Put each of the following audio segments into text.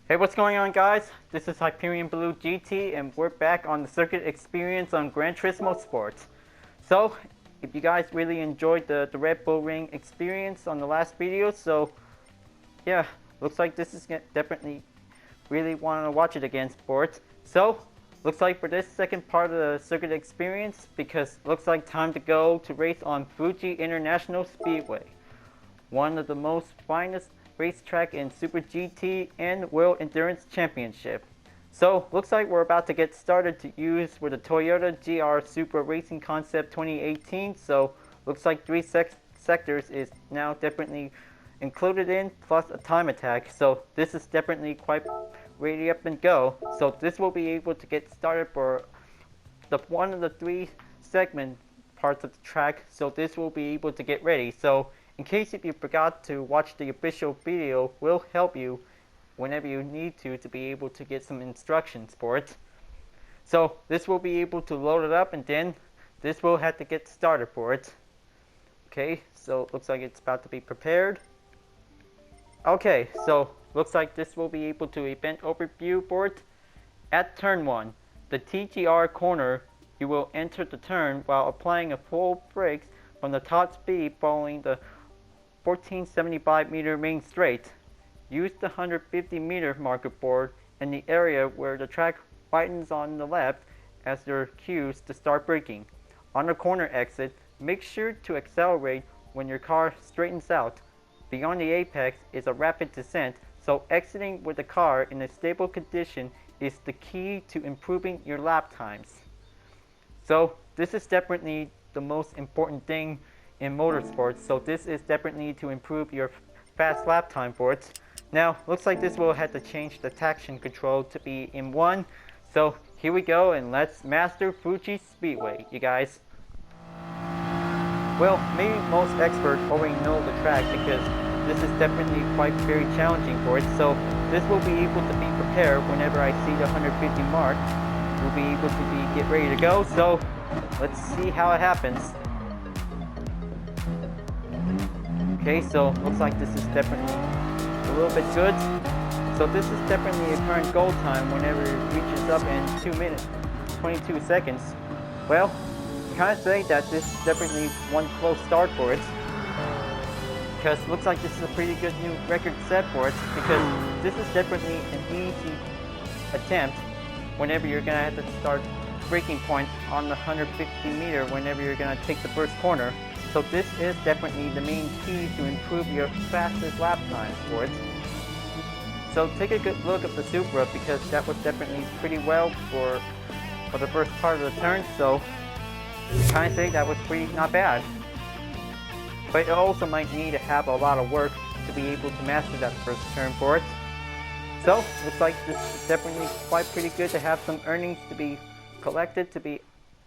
Hey, what's going on, guys? This is Hyperion-Blue-GT, and we're back on the circuit experience on Gran Turismo Sports. So, if you guys really enjoyed the Red Bull Ring experience on the last video, so yeah, looks like this is definitely really want to watch it again, sports. So, looks like for this second part of the circuit experience, because looks like time to go to race on Fuji International Speedway, one of the most finest racetrack in Super GT and World Endurance Championship. So looks like we're about to get started to use with the Toyota GR Supra Racing Concept 2018. So looks like three sectors is now definitely included in, plus a time attack. So this is definitely quite ready up and go. So this will be able to get started for the one of the three segment parts of the track. So this will be able to get ready. So in case if you forgot to watch the official video, will help you whenever you need to be able to get some instructions for it. So this will be able to load it up, and then this will have to get started for it. Okay, so it looks like it's about to be prepared. Okay, so looks like this will be able to event overview for it. At turn 1, the TGR corner, you will enter the turn while applying a full brakes from the top speed following the 1475 meter main straight. Use the 150 meter marker board in the area where the track widens on the left as your cues to start braking. On the corner exit, make sure to accelerate when your car straightens out. Beyond the apex is a rapid descent, so exiting with the car in a stable condition is the key to improving your lap times. So this is definitely the most important thing in motorsports, so this is definitely to improve your fast lap time for it. Now, looks like this will have to change the traction control to be in 1. So here we go, and let's master Fuji Speedway, you guys. Well, maybe most experts already know the track because this is definitely quite very challenging for it. So this will be able to be prepared whenever I see the 150 mark. We'll be able to get ready to go. So let's see how it happens. Okay, so looks like this is definitely a little bit good. So this is definitely a current goal time whenever it reaches up in 2 minutes, 22 seconds. Well, kind of say that this is definitely one close start for it. Because it looks like this is a pretty good new record set for it. Because this is definitely an easy attempt whenever you're going to have to start braking point on the 150 meter whenever you're going to take the first corner. So this is definitely the main key to improve your fastest lap times for it. So take a good look at the Supra because that was definitely pretty well for the first part of the turn. So kind of say that was pretty not bad. But it also might need to have a lot of work to be able to master that first turn for it. So looks like this is definitely quite pretty good to have some earnings to be collected, to be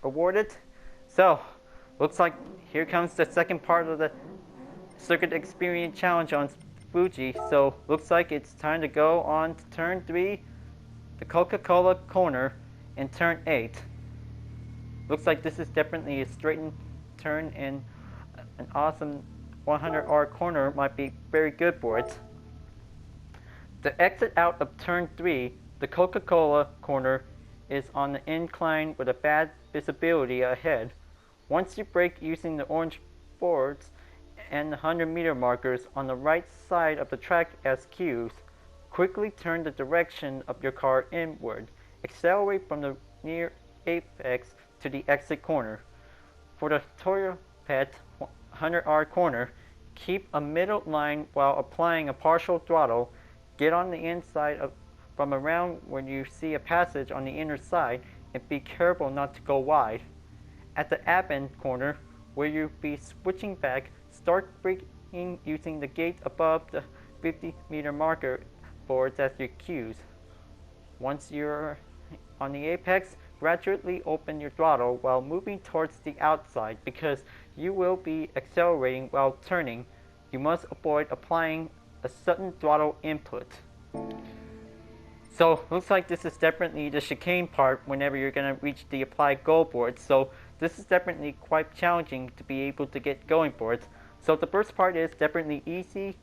awarded. So looks like here comes the second part of the circuit experience challenge on Fuji. So looks like it's time to go on to turn 3, the Coca-Cola corner, and turn 8. Looks like this is definitely a straightened turn, and an awesome 100R corner might be very good for it. The exit out of turn 3, the Coca-Cola corner, is on the incline with a bad visibility ahead. Once you brake using the orange boards and the 100 meter markers on the right side of the track as cues, quickly turn the direction of your car inward. Accelerate from the near apex to the exit corner. For the Toyota 100R corner, keep a middle line while applying a partial throttle. Get on the inside from around when you see a passage on the inner side, and be careful not to go wide. At the ab-end corner, where you'll be switching back, start braking using the gate above the 50 meter marker boards as your cues. Once you're on the apex, gradually open your throttle while moving towards the outside because you will be accelerating while turning. You must avoid applying a sudden throttle input. So looks like this is definitely the chicane part whenever you're going to reach the applied goal board. So this is definitely quite challenging to be able to get going for it. So the first part is definitely easy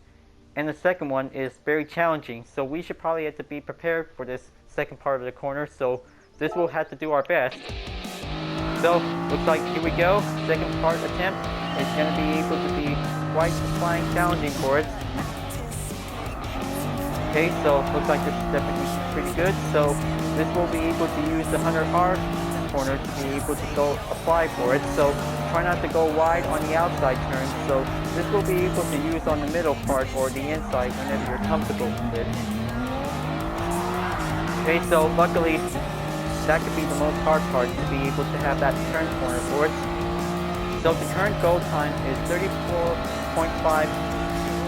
and the second one is very challenging. So we should probably have to be prepared for this second part of the corner. So this will have to do our best. So looks like here we go. Second part attempt is going to be able to be quite flying challenging for it. Okay, so looks like this is definitely pretty good. So this will be able to use the 100R corner to be able to go apply for it. So try not to go wide on the outside turn. So this will be able to use on the middle part or the inside whenever you're comfortable with it. Okay, so luckily that could be the most hard part, to be able to have that turn corner for it. So the current go time is 34.5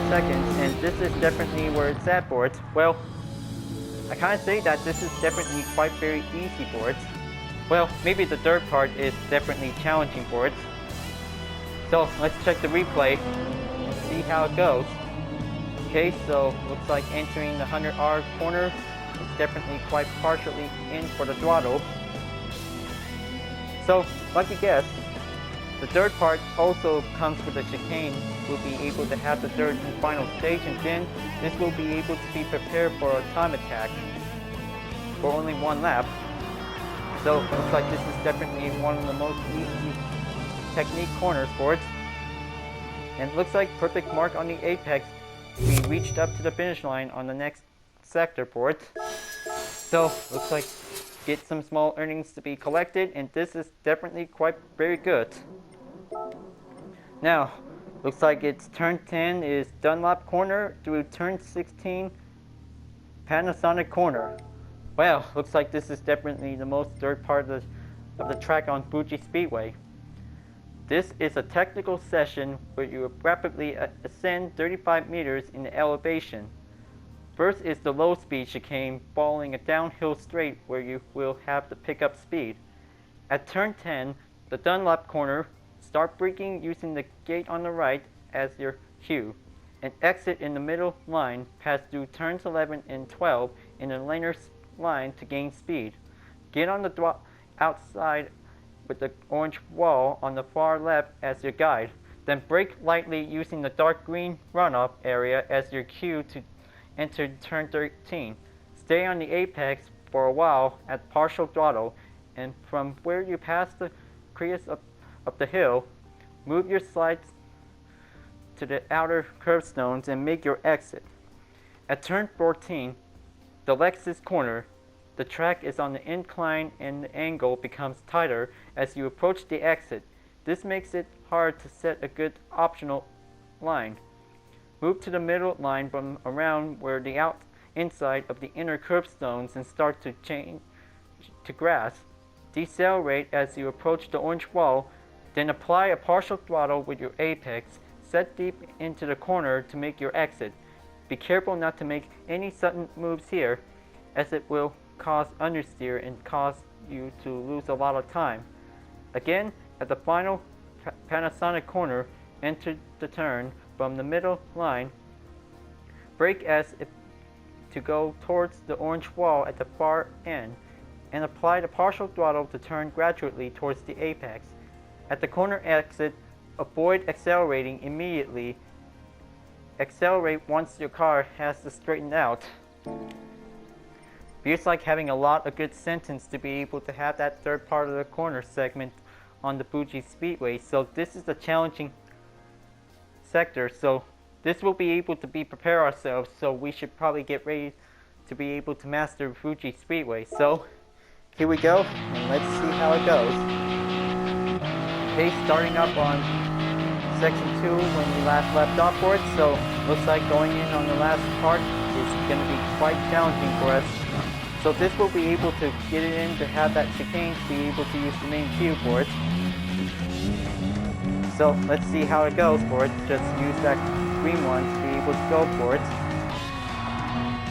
seconds, and this is definitely where it's at for it. Well, I can't say that this is definitely quite very easy for it. Well, maybe the third part is definitely challenging for it. So let's check the replay and see how it goes. Okay, so looks like entering the 100R corner is definitely quite partially in for the throttle. So, like you guessed, the third part also comes with a chicane. We'll be able to have the third and final stage, and then this will be able to be prepared for a time attack for only one lap. So it looks like this is definitely one of the most easy technique corners for it. And it looks like perfect mark on the apex. We reached up to the finish line on the next sector for it. So looks like get some small earnings to be collected, and this is definitely quite very good. Now looks like it's turn 10 is Dunlop corner through turn 16 Panasonic corner. Well, looks like this is definitely the most third part of the track on Fuji Speedway. This is a technical session where you rapidly ascend 35 meters in the elevation. First is the low speed chicane following a downhill straight where you will have to pick up speed. At turn 10, the Dunlop corner, start braking using the gate on the right as your cue, and exit in the middle line, pass through turns 11 and 12 in a linear line to gain speed. Get on the outside with the orange wall on the far left as your guide. Then brake lightly using the dark green runoff area as your cue to enter turn 13. Stay on the apex for a while at partial throttle, and from where you pass the crease up the hill, move your slides to the outer curbstones and make your exit. At turn 14, the Lexus corner, the track is on the incline and the angle becomes tighter as you approach the exit. This makes it hard to set a good optional line. Move to the middle line from around where the inside of the inner curbstones and start to change to grass. Decelerate as you approach the orange wall, then apply a partial throttle with your apex. Set deep into the corner to make your exit. Be careful not to make any sudden moves here, as it will cause understeer and cause you to lose a lot of time. Again, at the final Panasonic corner, enter the turn from the middle line. Brake as if to go towards the orange wall at the far end, and apply the partial throttle to turn gradually towards the apex. At the corner exit, avoid accelerating immediately. Accelerate once your car has to straighten out. Feels like having a lot of good sentence to be able to have that third part of the corner segment on the Fuji Speedway. So this is the challenging sector. So this will be able to be prepare ourselves. So we should probably get ready to be able to master Fuji Speedway. So here we go, and let's see how it goes. Okay, starting up on section 2 when we last left off for it. So looks like going in on the last part is going to be quite challenging for us. So this will be able to get it in to have that chicane to be able to use the main cue for it. So let's see how it goes for it. Just use that green one to be able to go for it.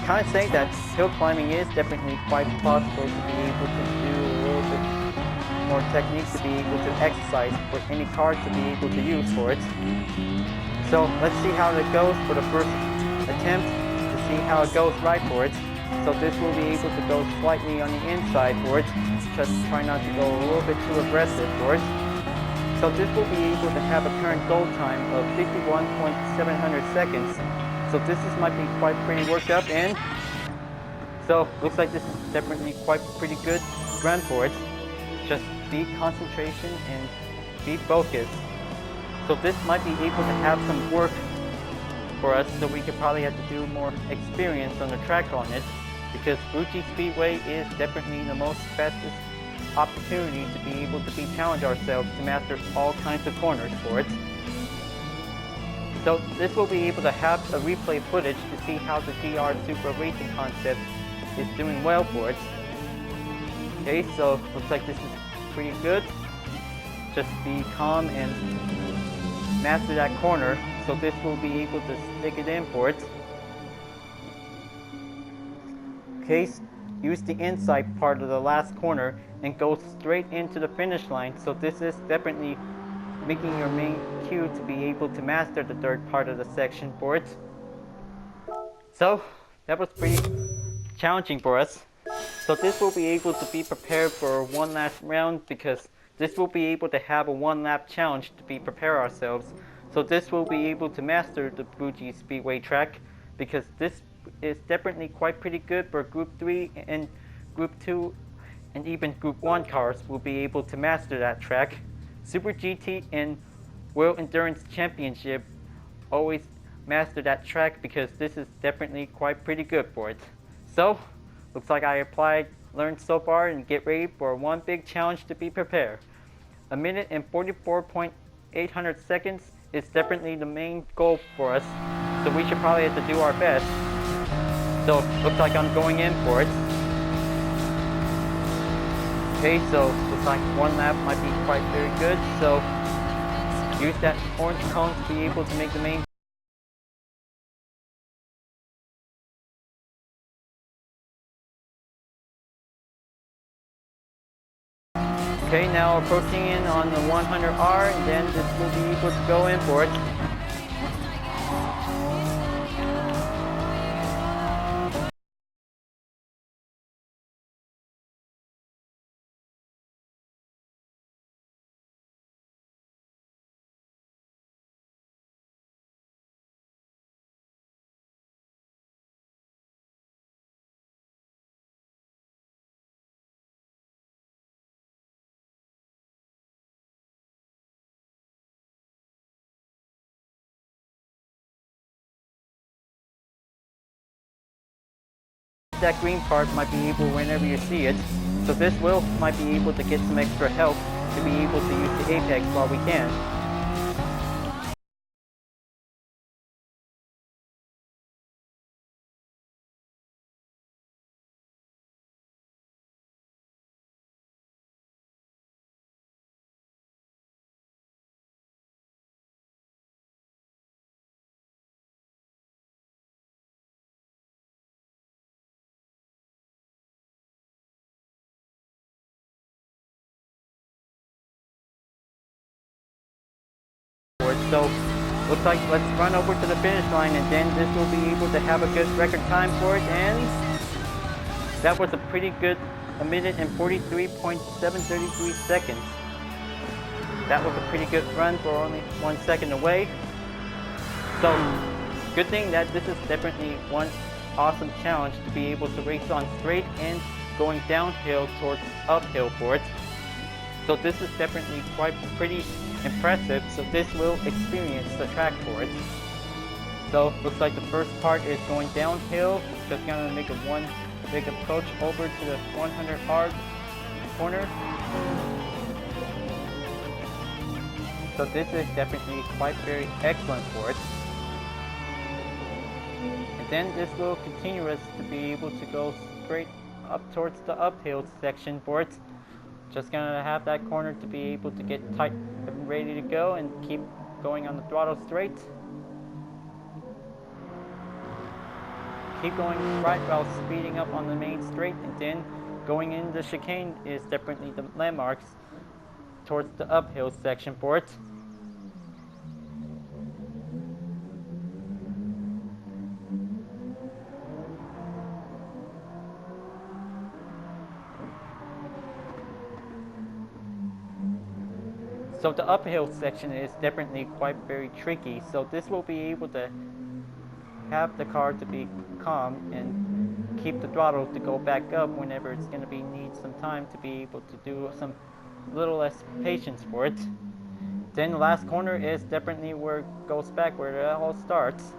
Kind of saying that hill climbing is definitely quite possible to be able to do a little bit more technique to be able to exercise for any car to be able to use for it. So let's see how it goes for the first attempt to see how it goes right for it. So this will be able to go slightly on the inside for it. Just try not to go a little bit too aggressive for it. So this will be able to have a current go time of 51.700 seconds. So this is might be quite pretty worked up, and so looks like this is definitely quite pretty good run for it. Just be concentration and be focused. So this might be able to have some work for us, so we could probably have to do more experience on the track on it, because Fuji Speedway is definitely the most fastest opportunity to be able to challenge ourselves to master all kinds of corners for it. So this will be able to have a replay footage to see how the GR Supra racing concept is doing well for it. Okay, so looks like this is pretty good. Just be calm and master that corner. So this will be able to stick it in for it. Okay, use the inside part of the last corner and go straight into the finish line. So this is definitely making your main cue to be able to master the third part of the section for it. So that was pretty challenging for us. So this will be able to be prepared for one last round, because this will be able to have a one lap challenge to be prepare ourselves. So this will be able to master the Fuji Speedway track, because this is definitely quite pretty good for Group 3 and Group 2 and even Group 1 cars will be able to master that track. Super GT and World Endurance Championship always master that track, because this is definitely quite pretty good for it. So, looks like I learned so far, and get ready for one big challenge to be prepared. 1 minute and 44.800 seconds is definitely the main goal for us, so we should probably have to do our best. So, looks like I'm going in for it. Okay, so looks like one lap might be quite very good, so use that orange cone to be able to make the main. Okay, now approaching in on the 100R, and then this will be able to go in for it. That green part might be able whenever you see it, so this might be able to get some extra help to be able to use the apex while we can. So looks like let's run over to the finish line, and then this will be able to have a good record time for it, and that was a pretty good 1 minute and 43.733 seconds. That was a pretty good run for only 1 second away. So good thing that this is definitely one awesome challenge to be able to race on straight and going downhill towards uphill for it. So this is definitely quite pretty impressive, so this will experience the track for it. So looks like the first part is going downhill, just gonna make one big approach over to the 100 hard corner. So this is definitely quite very excellent for it. And then this will continue us to be able to go straight up towards the uphill section for it. Just gonna have that corner to be able to get tight and ready to go, and keep going on the throttle straight. Keep going right while speeding up on the main straight, and then going in the chicane is definitely the landmarks towards the uphill section for it. So the uphill section is definitely quite very tricky, so this will be able to have the car to be calm and keep the throttle to go back up whenever it's going to be need some time to be able to do some little less patience for it. Then the last corner is definitely where it goes back, where it all starts.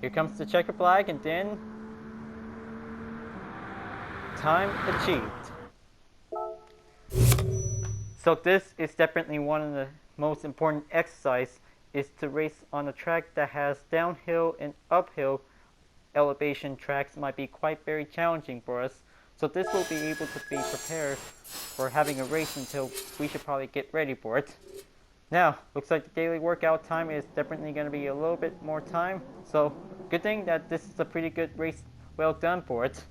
Here comes the checker flag, and then time achieved. So this is definitely one of the most important exercise, is to race on a track that has downhill and uphill elevation. Tracks might be quite very challenging for us. So this will be able to be prepared for having a race until we should probably get ready for it. Now, looks like the daily workout time is definitely going to be a little bit more time. So good thing that this is a pretty good race, well done for it.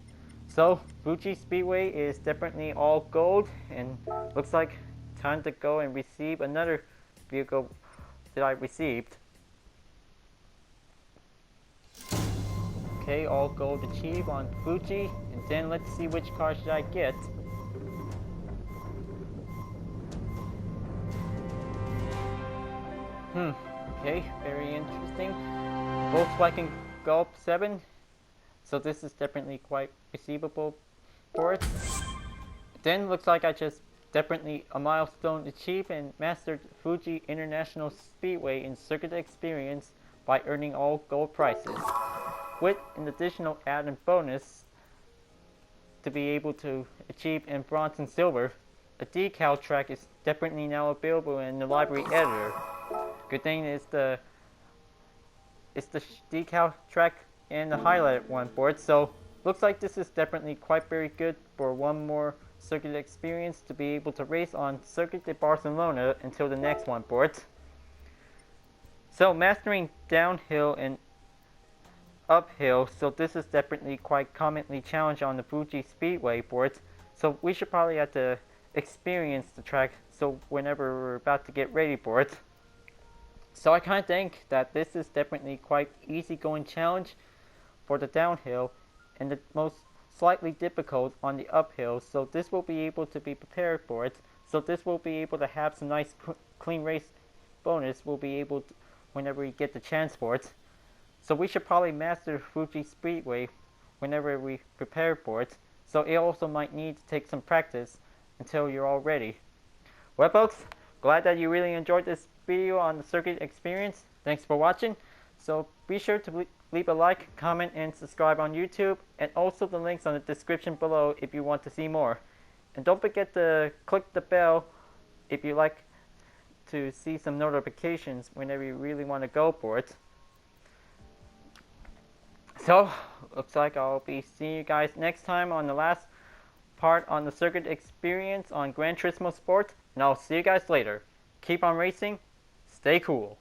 So Fuji Speedway is definitely all gold, and looks like time to go and receive another vehicle that I received. Okay, all gold achieved on Fuji, and then let's see which car should I get. Okay, very interesting. Volkswagen Golf 7. So this is definitely quite receivable for it. Then looks like I just definitely a milestone achieved and mastered Fuji International Speedway in circuit experience by earning all gold prizes, with an additional added bonus to be able to achieve in bronze and silver. A decal track is definitely now available in the library editor. Good thing is the decal track and the highlighted one for it. So looks like this is definitely quite very good for one more circuit experience to be able to race on Circuit de Barcelona until the next one for it. So mastering downhill and uphill, so this is definitely quite commonly challenged on the Fuji Speedway for it. So we should probably have to experience the track so whenever we're about to get ready for it. So I kind of think that this is definitely quite easygoing challenge for the downhill and the most slightly difficult on the uphill. So this will be able to be prepared for it. So this will be able to have some nice clean race bonus. We'll be able to whenever we get the chance for it. So we should probably master Fuji Speedway whenever we prepare for it. So it also might need to take some practice until you're all ready. Well folks, glad that you really enjoyed this video on the circuit experience. Thanks for watching. So be sure to leave a like, comment, and subscribe on YouTube, and also the links on the description below if you want to see more. And don't forget to click the bell if you like to see some notifications whenever you really want to go for it. So looks like I'll be seeing you guys next time on the last part on the circuit experience on Gran Turismo Sport, and I'll see you guys later. Keep on racing, stay cool.